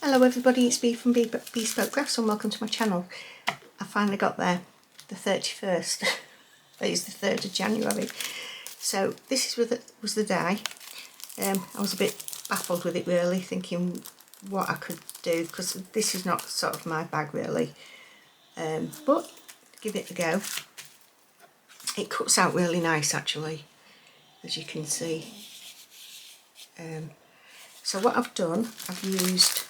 Hello everybody, it's Bee from Bespoke Crafts and welcome to my channel. I finally got there, the 31st, that is the 3rd of January. So this was the day. I was a bit baffled with it really, thinking what I could do, because this is not sort of my bag really. But give it a go. It cuts out really nice actually, as you can see. So what I've done, I've used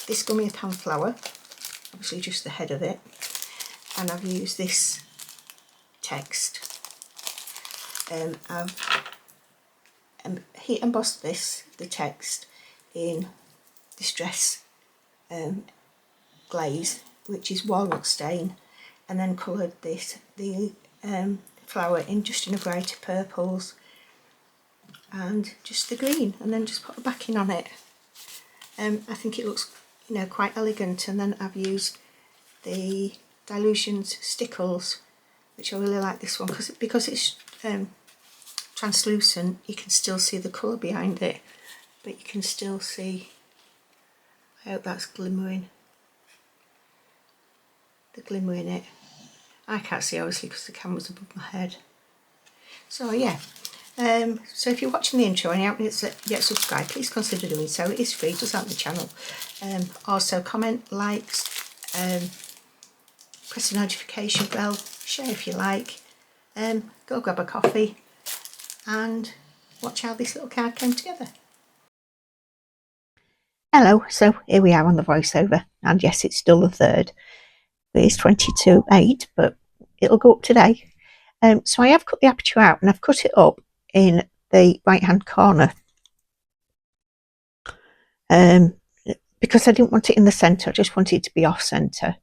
this GUMMIAPAN flower, obviously just the head of it, and I've used this text. I've heat embossed the text in Distress Glaze, which is walnut stain, and then coloured the flower in just in a variety of purples and just the green, and then just put a backing on it. I think it looks, you know, quite elegant. And then I've used the Dilutions Stickles, which I really like this one because it's translucent. You can still see the colour behind it, but you can still see, I hope that's glimmering, the glimmer in it. I can't see obviously because the camera's above my head. So yeah, so if you're watching the intro and you haven't yet subscribed, please consider doing so. It is free, does help the channel. Also comment, likes, press the notification bell, share if you like, go grab a coffee and watch how this little card came together. Hello, so here we are on the voiceover, and yes, it's still the 3rd. It's 22/8, but it'll go up today. So I have cut the aperture out, and I've cut it up in the right hand corner because I didn't want it in the centre. I just wanted it to be off centre.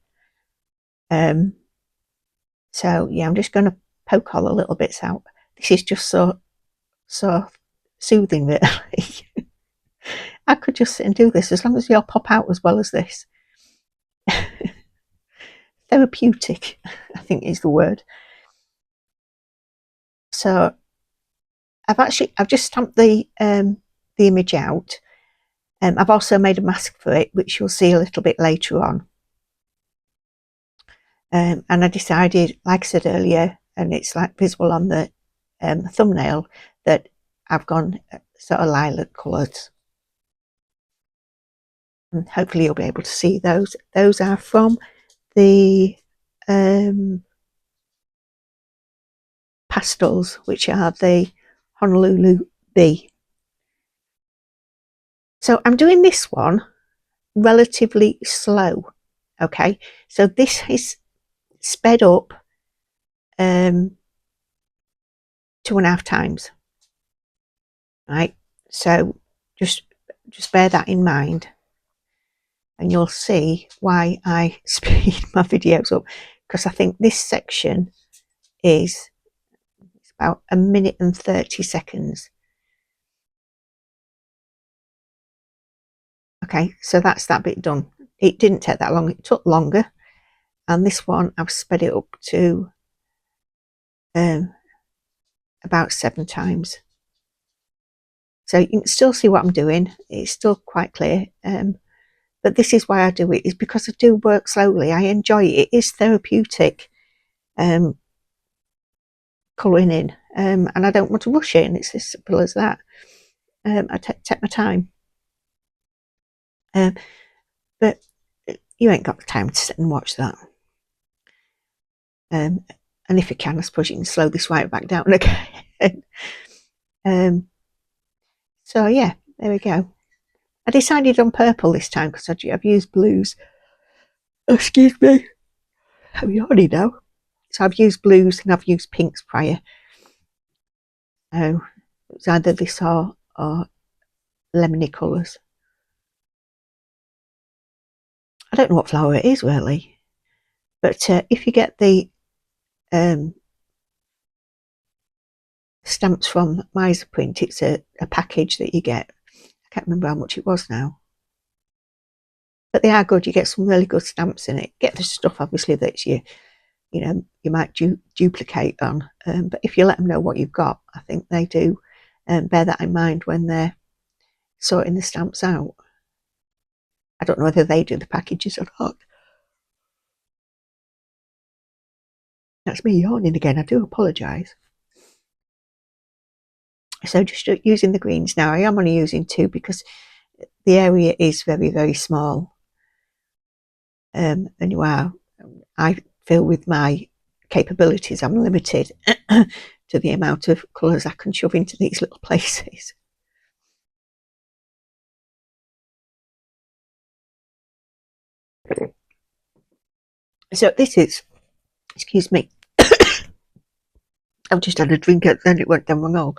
So yeah, I'm just going to poke all the little bits out. This is just so soothing really. I could just sit and do this as long as they all pop out as well as this. Therapeutic, I think is the word. So I've just stamped the image out. I've also made a mask for it, which you'll see a little bit later on. And I decided, like I said earlier, and it's like visible on the thumbnail, that I've gone sort of lilac colours. And hopefully you'll be able to see those. Those are from the pastels, which are the Honolulu bee. So I'm doing this one relatively slow. Okay, so this is sped up 2.5 times, right? So just bear that in mind, and you'll see why I speed my videos up, because I think this section is about 1 minute and 30 seconds. Okay, so that's that bit done. It didn't take that long, it took longer, and this one I've sped it up to about 7 times. So you can still see what I'm doing, it's still quite clear, but this is why I do it, is because I do work slowly. I enjoy it. It is therapeutic colouring in, and I don't want to rush it, and it's as simple as that. I take my time, but you ain't got the time to sit and watch that. And if you can, I suppose you can slow this right back down again. So yeah, there we go. I decided on purple this time because I've used blues. Excuse me, you already know. So I've used blues and I've used pinks prior. It's either this or lemony colours. I don't know what flower it is really, but if you get the stamps from Miser Print, it's a package that you get. I can't remember how much it was now, but they are good. You get some really good stamps in it. Get the stuff obviously that you might duplicate on, but if you let them know what you've got, I think they do bear that in mind when they're sorting the stamps out. don't know whether they do the packages or not. That's me yawning again, I do apologise. So just using the greens now. I am only using 2 because the area is very, very small. And I feel with my capabilities, I'm limited to the amount of colours I can shove into these little places. So this is, excuse me, I've just had a drink and then it went down my hole.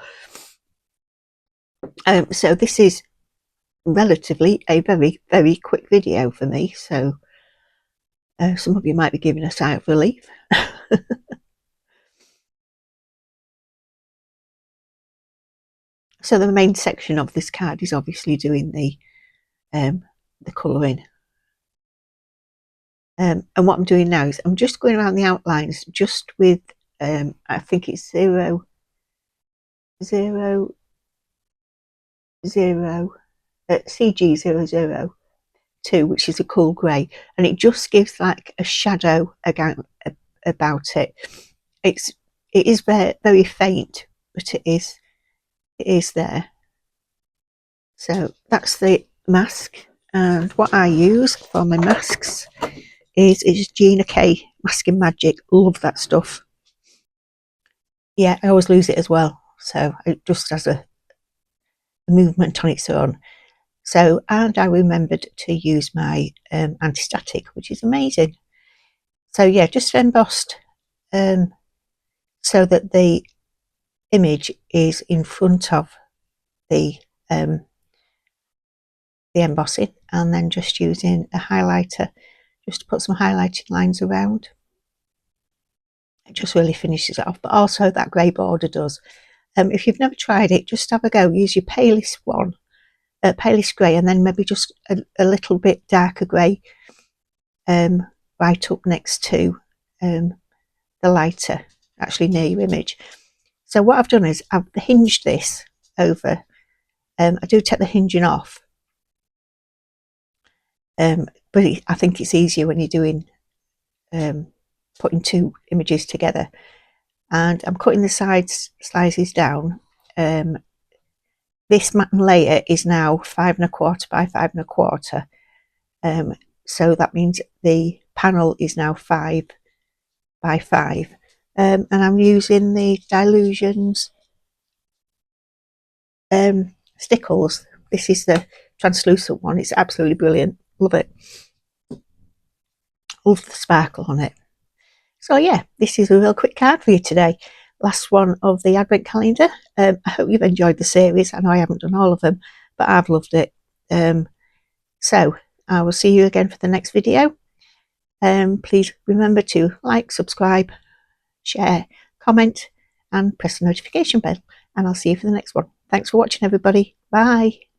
So this is relatively a very, very quick video for me. So some of you might be giving a sigh of relief. So the main section of this card is obviously doing the colouring. And what I'm doing now is I'm just going around the outlines just with, I think it's 0, 0, 0, CG002, which is a cool grey, and it just gives like a shadow about it. It is very, very faint, but it is there. So that's the mask, and what I use for my masks is Gina K Masking Magic. Love that stuff. Yeah, I always lose it as well, so it just has a movement on its own. So, and I remembered to use my anti-static, which is amazing. So yeah, just embossed so that the image is in front of the embossing, and then just using a highlighter just to put some highlighting lines around. It just really finishes it off, but also that grey border does. If you've never tried it, just have a go. Use your palest one, palest grey, and then maybe just a little bit darker grey right up next to the lighter, actually near your image. So what I've done is I've hinged this over. I do take the hinging off, but I think it's easier when you're doing putting 2 images together. And I'm cutting the slices down. This matte layer is now 5 1/4 by 5 1/4. So that means the panel is now 5 by 5. And I'm using the Dilutions Stickles. This is the translucent one. It's absolutely brilliant. Love it. Love the sparkle on it. So yeah, this is a real quick card for you today. Last one of the advent calendar. I hope you've enjoyed the series. I know I haven't done all of them, but I've loved it. So I will see you again for the next video. Please remember to like, subscribe, share, comment, and press the notification bell. And I'll see you for the next one. Thanks for watching, everybody. Bye.